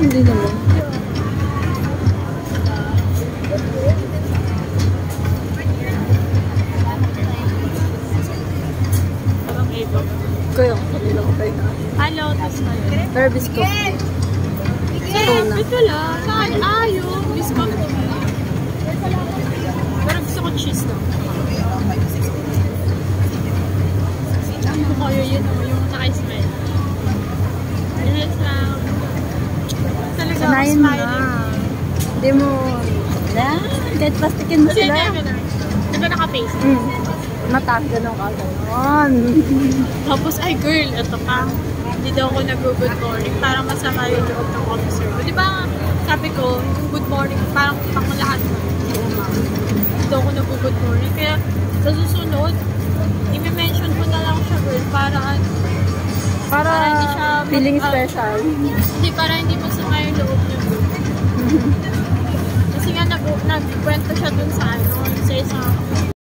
Hindi naman. Kaya kanila ko tayo na. Hello, tapos na. Pero biscuit. Ito lang. Saan? Yung biscuit. Pero gusto ko cheese lang. Ano ko yun, yung naka-smile. Yes lang. Talaga ako smiling. Hindi mo, kahit plastikin mo sila. Diba naka-face? Mataas ganun ka gano'n. Tapos, ay girl, ito pa. Hindi daw ako nag-good morning. Parang masama yung loob ng officer. Di ba, sabi ko, yung good morning, parang pang lahat mo. Hindi daw ako nag-good morning. Kaya, sa susunod, i-mention ko na lang siya, girl, para hindi siya feeling special. Hindi, para hindi masama yung loob niya. Kasi nga, nagkwento siya dun sa sa isang